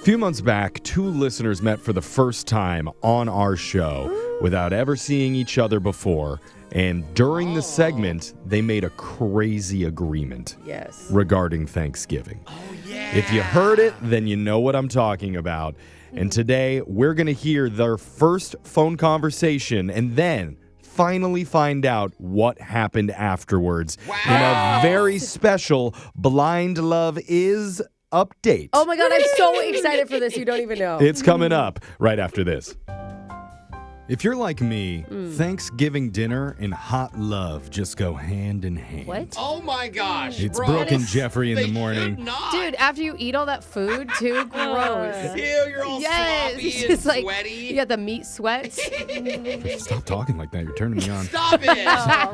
few months back, two listeners met for the first time on our show without ever seeing each other before. And during the segment, they made a crazy agreement regarding Thanksgiving. Oh, yeah. If you heard it, then you know what I'm talking about. And today, we're going to hear their first phone conversation and then finally find out what happened afterwards in a very special Blind Love Is update. Oh my God, I'm so excited for this. You don't even know. It's coming up right after this. If you're like me, Thanksgiving dinner and hot love just go hand in hand. What? Oh my gosh. It's bro. Brooke and Jeffrey in the They morning. should not. Dude, after you eat all that food, too, gross. Ew, you're all sloppy and it's like sweaty. you got the meat sweats. Stop talking like that. You're turning me on. Stop it.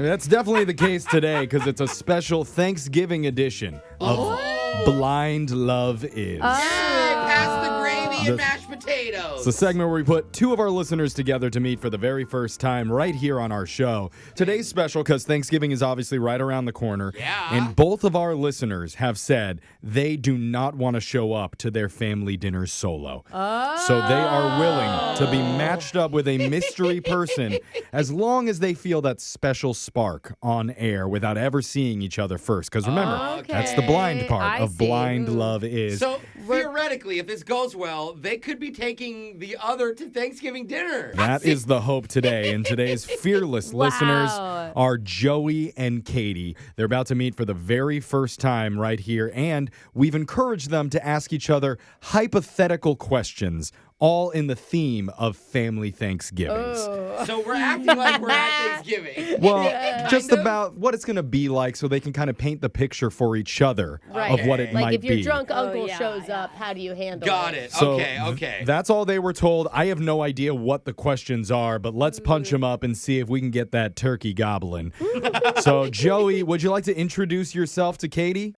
That's definitely the case today because it's a special Thanksgiving edition of Blind Love Is. Pass the gravy and mashed potatoes. It's a segment where we put two of our listeners together to meet for the very first time right here on our show. Today's special because Thanksgiving is obviously right around the corner. Yeah. And both of our listeners have said they do not want to show up to their family dinners solo. So they are willing to be matched up with a mystery person as long as they feel that special spark on air without ever seeing each other first. Because remember, that's the blind part of Blind Love Is. So theoretically, if this goes well, they could be taking the other to Thanksgiving dinner. That is the hope today. And today's fearless listeners are Joey and Katie. They're about to meet for the very first time right here. And we've encouraged them to ask each other hypothetical questions, all in the theme of family Thanksgivings. So we're acting like we're at Thanksgiving. Well, just about what it's going to be like so they can kind of paint the picture for each other of what it like might if your be. drunk uncle shows up, how do you handle Got it? it. So Okay. That's all they were told. I have no idea what the questions are, but let's punch them up and see if we can get that turkey gobbling. So, Joey, would you like to introduce yourself to Katie?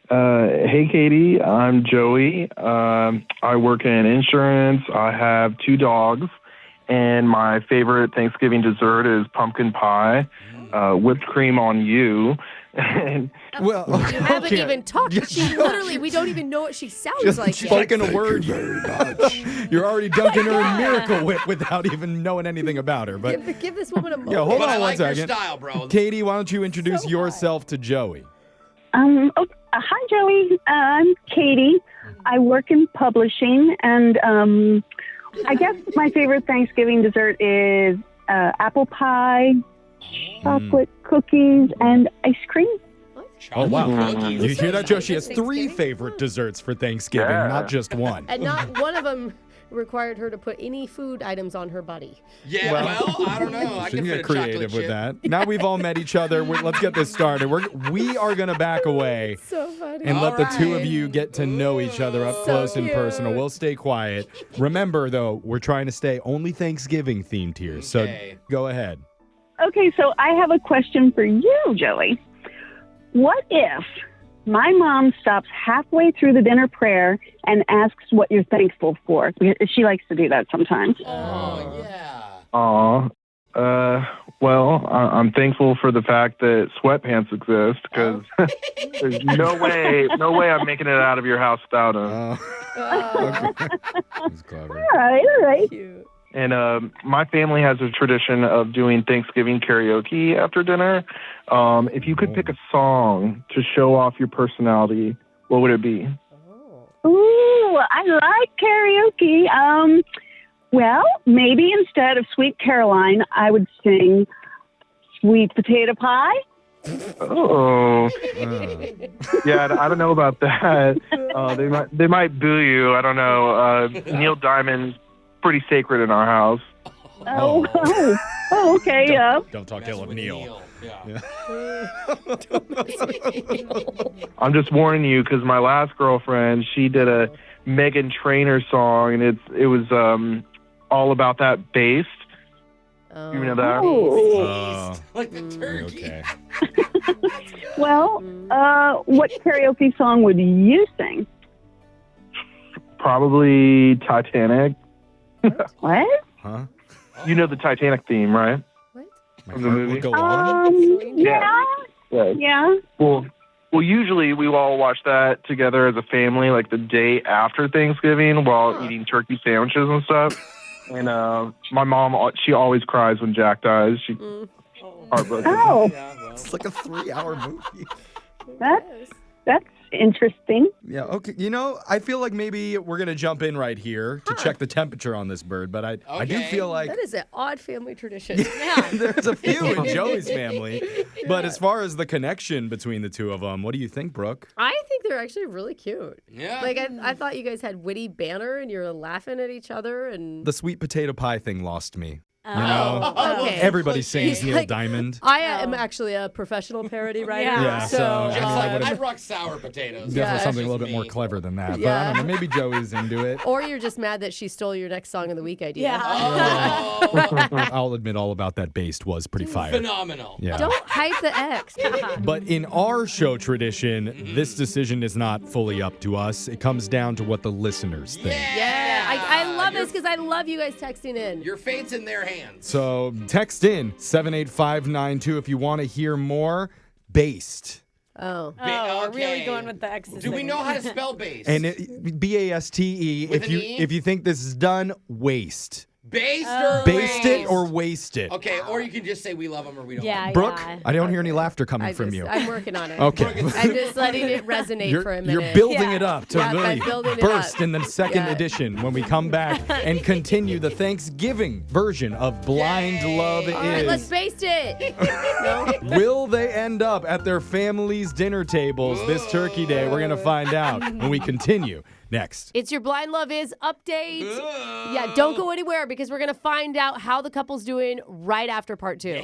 Hey, Katie. I'm Joey. I work in insurance. I have 2 dogs, and my favorite Thanksgiving dessert is pumpkin pie, whipped cream on you. Well, You haven't even talked. She literally, we don't even know what she sounds just like yet. spoken a word. You're already dunking her in Miracle Whip without even knowing anything about her. But Give this woman a moment. hold But on I like one your second. style, bro. Katie, why don't you introduce yourself to Joey? Hi, Joey. I'm Katie. I work in publishing, and I guess my favorite Thanksgiving dessert is apple pie, chocolate cookies, and ice cream. Oh, wow. Cookies. You hear that, Joe? She has 3 favorite desserts for Thanksgiving, not just one. And not one of them required her to put any food items on her body. Yeah, well, I don't know. I She can can fit get a chocolate creative with chip. that. Now we've all met each other. Let's get this started. We are going to back away So funny. and let the two of right. you get to know each other up close and personal. We'll stay quiet. Remember, though, we're trying to stay only Thanksgiving themed here. So Okay. go ahead. Okay, so I have a question for you, Joey. What if my mom stops halfway through the dinner prayer and asks what you're thankful for? Because she likes to do that sometimes. Oh, yeah. Aw. Well, I'm thankful for the fact that sweatpants exist because there's no way I'm making it out of your house without them. Okay. That's clever. All right. Cute. And my family has a tradition of doing Thanksgiving karaoke after dinner. If you could pick a song to show off your personality, what would it be? Ooh, I like karaoke. Well, maybe instead of Sweet Caroline, I would sing Sweet Potato Pie. Oh, yeah. I don't know about that. They might boo you. I don't know. Neil Diamond's pretty sacred in our house. Oh, okay. Yeah. Don't talk ill of Neil. Yeah. I'm just warning you because my last girlfriend, she did a Meghan Trainor song, and it was all about that bass. You know that? Oh. Like the turkey. Okay. Well, what karaoke song would you sing? Probably Titanic. What? Huh? You know the Titanic theme, right? What? My From the heart will movie? go on. Yeah. Right. Yeah. Well, Well, usually we all watch that together as a family, like the day after Thanksgiving, while eating turkey sandwiches and stuff. And my mom, she always cries when Jack dies. She heartbroken. Oh, Yeah, well. It's like a 3-hour movie. that's interesting. Yeah, okay. You know, I feel like maybe we're going to jump in right here to check the temperature on this bird, but I do Okay. feel like That is an odd family tradition. there's a few in Joey's family. But as far as the connection between the two of them, what do you think, Brooke? I think they're actually really cute. Yeah. Like, I thought you guys had witty banter and you're laughing at each other. And The sweet potato pie thing lost me. You Oh, know, okay. everybody sings He's Neil like- Diamond. I am actually a professional parody writer. Yeah, so, I mean, Just I like would've- I rock sour potatoes. Definitely That's something a just little bit more me. clever than that. But I Yeah. don't know, maybe Joey's into it. Or you're just mad that she stole your next song of the week idea. Oh, I'll admit all about that based was pretty fire. phenomenal. Yeah. Don't hype the ex. But in our show tradition, this decision is not fully up to us. It comes down to what the listeners think. Yeah, I love this because I love you guys texting in. Your fate's in their hands. So text in 78592 if you want to hear more. Based. Oh. Oh, we're really Okay. going with the X's. Do we thing. know how to spell base? And BASTE. With If an you E? if you think this is done, waste. Based or Based it waste? or waste it. Okay, or you can just say we love them or we don't. Yeah, Like Brooke, yeah. I don't hear any laughter coming from you. I'm working on it. Okay. I'm just letting it resonate for a minute. You're building Yeah. it up to Yeah, I'm really building it burst up. in the second Yeah. edition when we come back and continue the Thanksgiving version of Blind Love All right, let's Is. baste it. No? Will they end up at their family's dinner tables this turkey day? We're going to find out when we continue next. It's your Blind Love Is update. Ugh. Yeah, don't go anywhere because we're going to find out how the couple's doing right after part 2.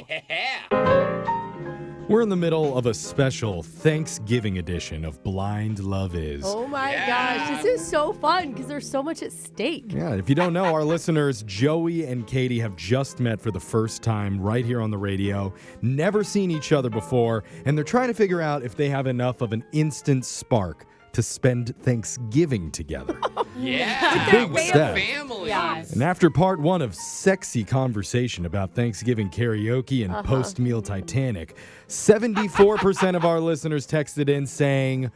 We're in the middle of a special Thanksgiving edition of Blind Love Is. Oh my Yeah. gosh, this is so fun because there's so much at stake. Yeah, if you don't know, our listeners, Joey and Katie, have just met for the first time right here on the radio, never seen each other before, and they're trying to figure out if they have enough of an instant spark to spend Thanksgiving together. Yeah, Big with step. the family. Yes. And after part 1 of sexy conversation about Thanksgiving karaoke and post-meal Titanic, 74% of our listeners texted in saying,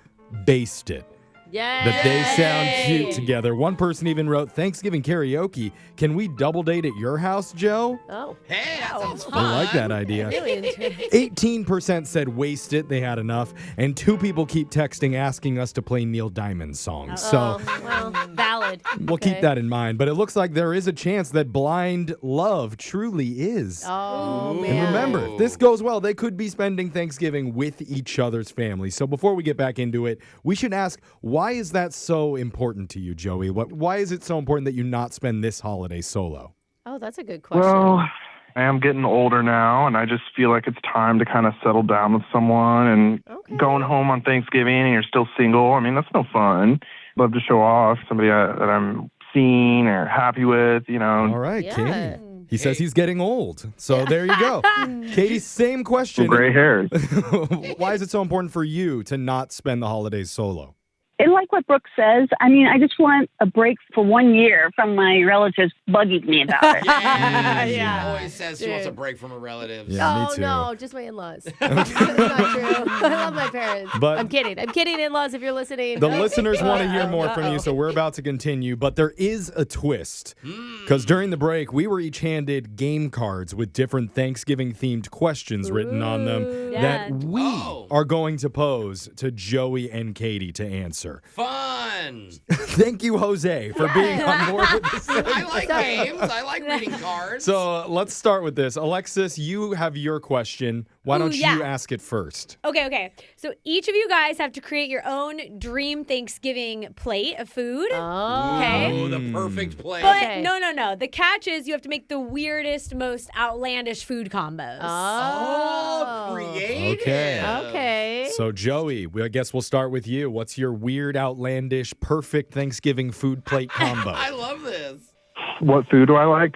based it. Yeah. That they sound cute together. One person even wrote, Thanksgiving karaoke. Can we double date at your house, Joe? Oh, Hey, that sounds fun. I like that idea. really into it. 18% said waste it. They had enough. And 2 people keep texting asking us to play Neil Diamond songs. So Well, valid. we'll keep that in mind. But it looks like there is a chance that blind love truly is. Oh, man. And remember, if this goes well, they could be spending Thanksgiving with each other's families. So before we get back into it, we should ask, why is that so important to you, Joey? Why is it so important that you not spend this holiday solo? Oh, that's a good question. Well, I am getting older now, and I just feel like it's time to kind of settle down with someone. And Okay. going home on Thanksgiving and you're still single, I mean, that's no fun. Love to show off somebody that I'm seeing or happy with, you know. All right, Yeah. Katie. He says he's getting old. So there you go. Katie, same question. Gray hairs. Why is it so important for you to not spend the holidays solo? And like what Brooke says, I mean, I just want a break for 1 year from my relatives bugging me about it. Yeah, she Yeah. always says she wants a Dude. break from her relatives. Yeah. Oh, me too. no, just my in-laws. That's not true. I love my parents. But- I'm kidding. I'm kidding, in-laws, if you're listening. The listeners want to hear more from you, so we're about to continue. But there is a twist. Because during the break, we were each handed game cards with different Thanksgiving-themed questions written on them Yeah. that we Oh. are going to pose to Joey and Katie to answer. Fun. Thank you, Jose, for being on board with this. I like games. I like reading cards. So let's start with this. Alexis, you have your question. Why don't yeah. you ask it first? Okay. So each of you guys have to create your own dream Thanksgiving plate of food. Oh. Okay. Oh, the perfect play. But Okay. no. The catch is you have to make the weirdest, most outlandish food combos. Oh, creative. Okay. So, Joey, I guess we'll start with you. What's your weird, outlandish, perfect Thanksgiving food plate combo? I love this. What food do I like?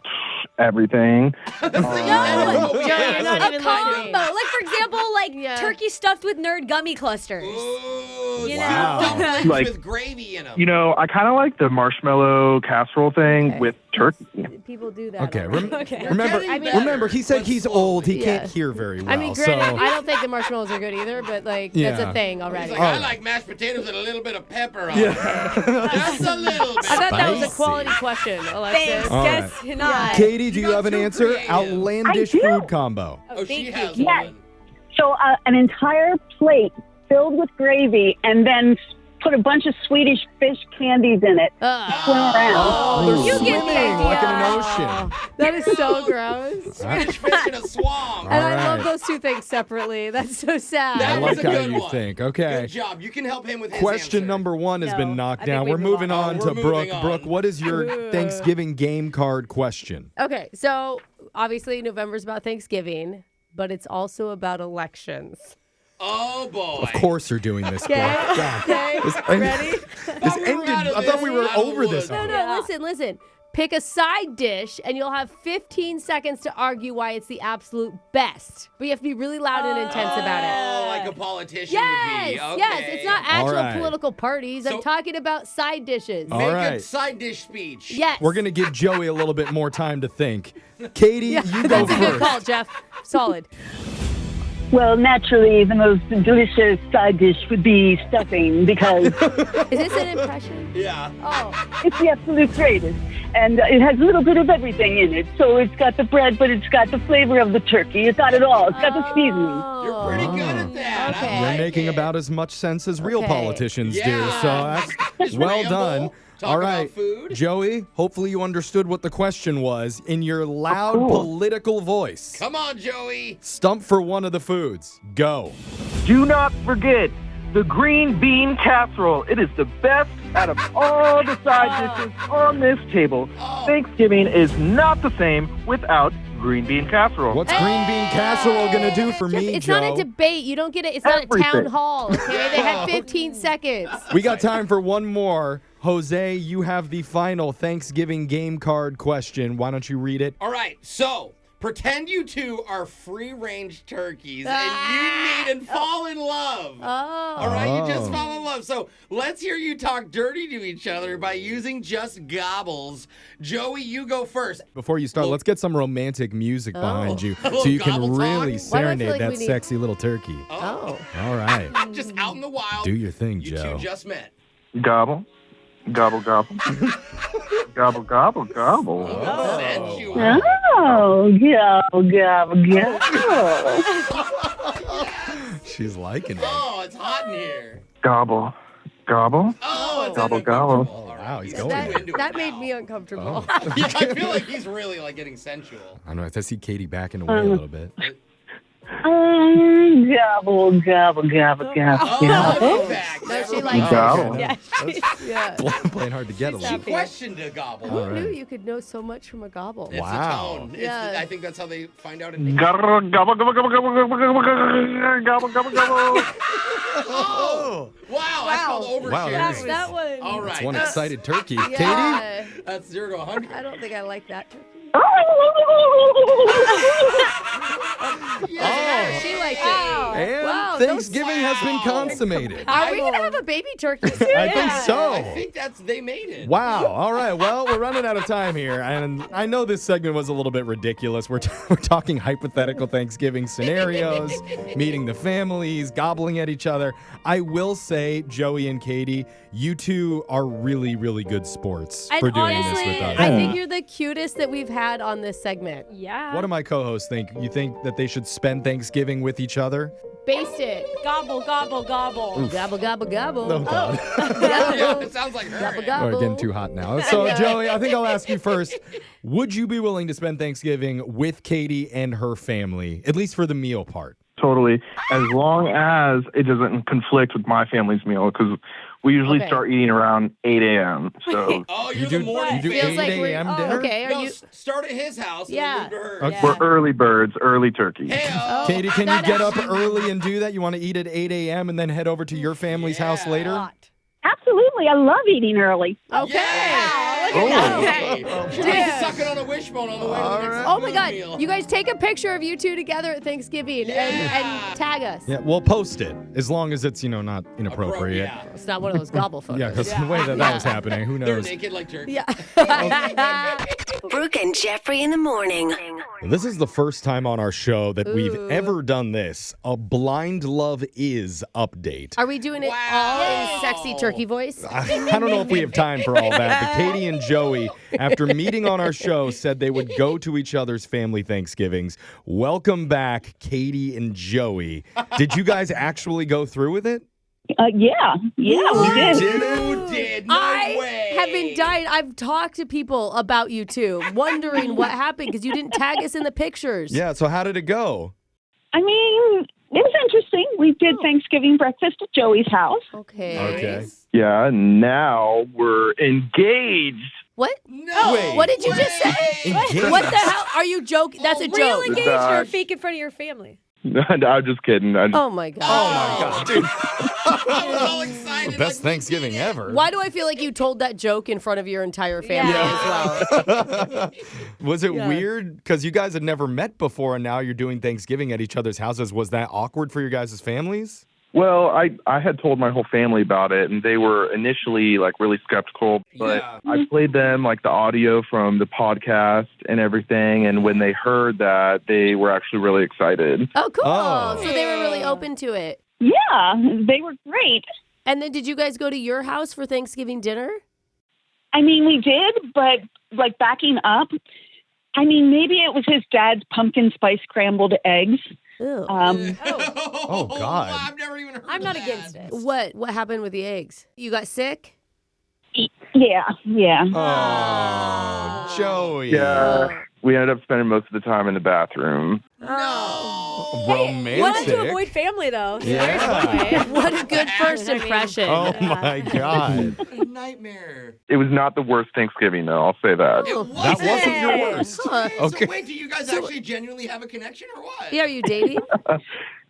Everything. No, Joey, you're not A even combo. lying. Like, for example, Yeah. turkey stuffed with nerd gummy clusters. Ooh. those Wow. dumplings Like- with gravy in them. I kind of like the marshmallow casserole thing Okay. with turkey. People do that. Okay, all right. Okay. remember, getting remember, he said but he's slowly. old. He Yeah. can't hear very well. I mean, granted, so I don't think the marshmallows are good either, but like that's Yeah. a thing He's already. like, All I right. like mashed potatoes and a little bit of pepper on it. Just a little bit. I thought that was a Spicy. quality question, Alexis. Thanks, All guess right. not. Katie, do You you got have an too answer? creative. Outlandish I do. food combo. Oh, she thank has you. Yes. one. So an entire plate filled with gravy and then put a bunch of Swedish fish candies in it. Swim around. Oh, they're You get the swimming like in an idea. ocean. That is so gross. Swedish fish in a swamp. And All I love right. those two things separately. That's so sad. That I was like a how good you one. think. Okay. Good job. You can help him with his Question answer. number 1 has No, been knocked I think down. we We're move moving on. on Oh, to we're Brooke. moving on. Brooke, what is your Thanksgiving game card question? Okay, so obviously November's about Thanksgiving, but it's also about elections. Oh, boy. Of course you're doing this, Brooke. Okay. God. Okay. This, Ready? this we were ended. out of I thought we this. were Out of the over this. woods. No, already. listen. Pick a side dish, and you'll have 15 seconds to argue why it's the absolute best. But you have to be really loud and intense about it. Oh, like a politician Yes, would be. Okay. yes. It's not actual right. political parties. So- I'm talking about side dishes. All Make right. a side dish speech. Yes. We're going to give Joey a little bit more time to think. Katie, Yeah, you go that's a good first. call, Jeff. Solid. Well, naturally, the most delicious side dish would be stuffing because Is this an impression? Yeah. Oh, it's the absolute greatest. And it has a little bit of everything in it. So it's got the bread, but it's got the flavor of the turkey. It's got it all. It's got the seasoning. You're pretty good at that. Okay. I You're like making it. about as much sense as real Okay. politicians do. Yeah. So that's Just well ramble, done. talk All about right, food. Joey, hopefully you understood what the question was in your loud cool. political voice. Come on, Joey. Stump for one of the foods. Go. Do not forget the green bean casserole. It is the best out of all the side dishes on this table. Thanksgiving is not the same without green bean casserole. What's green bean casserole going to do for Jeff, me, it's Joe? not a debate. You don't get it. It's not a town Everything. hall, okay? They had 15 seconds. We got time for one more. Jose, you have the final Thanksgiving game card question. Why don't you read it? All right, so pretend you two are free-range turkeys and you meet and fall in love. All right, you just Oh. fall in love. So let's hear you talk dirty to each other by using just gobbles. Joey, you go first. Before you start, let's get some romantic music behind you A little so you can gobble talk? really Why do I feel serenade like that we need- sexy little turkey. Oh. All right. Just out in the wild. Do your thing, You Joe. two just met. Gobble. Gobble, gobble. Gobble, gobble, gobble. Sensual. Oh, gobble, gobble, gobble. She's liking it. Oh, it's hot in here. Gobble. Gobble. Oh, it's Gobble, gobble. uncomfortable. All right, Wow, he's he's going too there. into it That made now. me uncomfortable. Yeah, I feel like he's really like getting sensual. I know. I see Katie backing away a little bit. Gobble, gobble, gobble, gobble, Oh, gobble. in fact, No, she never likes mind. Gobble. Yeah. Yeah. Playing hard to get a She little. questioned a gobble. Who All knew right. you could know so much from a gobble? It's Wow. a tone. It's Yeah. I think that's how they find out in nature. Gobble, gobble, gobble, gobble, gobble, gobble, gobble, gobble, gobble, gobble. Oh! Wow, that's called overshare. Wow, That's that one. All right. It's one that's- excited turkey. Katie? Yeah. That's 0 to 100. I don't think I like that turkey. Yeah. She liked Wow. it. And Wow, those- Thanksgiving has been consummated. Are we gonna have a baby turkey soon? I think so. I think they made it. Wow. All right. Well, we're running out of time here. And I know this segment was a little bit ridiculous. We're talking hypothetical Thanksgiving scenarios, meeting the families, gobbling at each other. I will say, Joey and Katie, you two are really, really good sports And for doing honestly, this with us. I think you're the cutest that we've had on this segment. Yeah. What do my co-hosts think? You think that they should spend Thanksgiving with each other? Based it. Gobble, gobble, gobble. Gobble, gobble, gobble. Oh, God. Yeah, Gobble. it sounds like her. Gobble, Oh, gobble. we're getting too hot now. So, Joey, I think I'll ask you first. Would you be willing to spend Thanksgiving with Katie and her family, at least for the meal part? Totally. As long as it doesn't conflict with my family's meal, because we usually Okay. start eating around 8 a.m. So Oh, You you're do, the morning you do Feels 8 like we're- a.m. oh, dinner? okay, are No, you? start at his house and Yeah. then move to hers. Okay. we're early birds, early turkey. Hey, Katie, can you that get up actually- early and do that? You want to eat at 8 a.m. and then head over to your family's house Yeah. later? Hot. Absolutely. I love eating early. Okay. Yeah. Hey, she'll be sucking on a wishbone on the way to the next Oh my God. meal. You guys take a picture of you two together at Thanksgiving and tag us. Yeah, we'll post it as long as it's, not inappropriate. Yeah. It's not one of those gobble photos. Yeah, because the way that was happening, who They're knows? naked like turkey. Yeah. Brooke and Jeffrey in the morning. This is the first time on our show that we've ever done this. A Blind Love Is update. Are we doing it all in sexy turkey voice? I don't know if we have time for all that, but Katie and Joey, after meeting on our show, said they would go to each other's family Thanksgivings. Welcome back, Katie and Joey. Did you guys actually go through with it? Yeah, we did. You did. No way. have been dying. I've talked to people about you two, wondering what happened because you didn't tag us in the pictures. Yeah, so how did it go? I mean, it was interesting. We did Thanksgiving breakfast at Joey's house. Okay. Yeah, now we're engaged. What? No. Wait. What did you just say? Engaged? What the hell? Are you joking? That's a Real joke. engaged or fake in front of your family? No, I'm just kidding. Oh my God. Oh my God, dude. I was all excited. Best like we Thanksgiving did it. ever. Why do I feel like you told that joke in front of your entire family Yeah. as well? Was it Yeah. weird? Because you guys had never met before and now you're doing Thanksgiving at each other's houses. Was that awkward for your guys' families? Well, I had told my whole family about it, and they were initially like really skeptical. But Yeah. I played them like the audio from the podcast and everything, and when they heard that, they were actually really excited. Oh, cool. Oh. So they were really open to it. Yeah, they were great. And then did you guys go to your house for Thanksgiving dinner? I mean, we did, but like backing up, I mean, maybe it was his dad's pumpkin spice scrambled eggs. Ew. Oh, God. I've never even heard I'm of not that. against it. What happened with the eggs? You got sick? Yeah. Oh, Joey. Yeah, we ended up spending most of the time in the bathroom. No. Romantic. Wanted to avoid family, though. Yeah. What a good first impression. Oh, my God. A nightmare. It was not the worst Thanksgiving, though. I'll say that. It wasn't. That wasn't your worst. Huh. Okay. So wait, do you guys actually genuinely have a connection or what? Yeah, are you dating?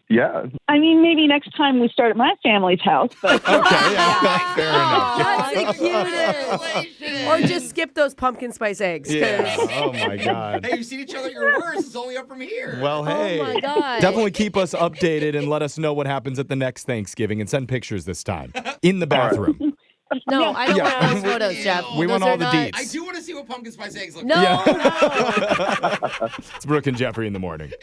Yeah. I mean, maybe next time we start at my family's house, but Okay, yeah, fair enough. That's the cutest. Congratulations. Or just skip those pumpkin spice eggs. 'cause- Yeah. Oh, my God. Hey, you've seen each other at your worst. It's only up from here. Well, hey. Oh my God. Definitely keep us updated and let us know what happens at the next Thanksgiving and send pictures this time in the bathroom. No, I don't Yeah. want those photos, Jeff. We Those want are all the not- deets. I do want to see what pumpkin spice eggs look No, like. no. It's Brooke and Jeffrey in the morning.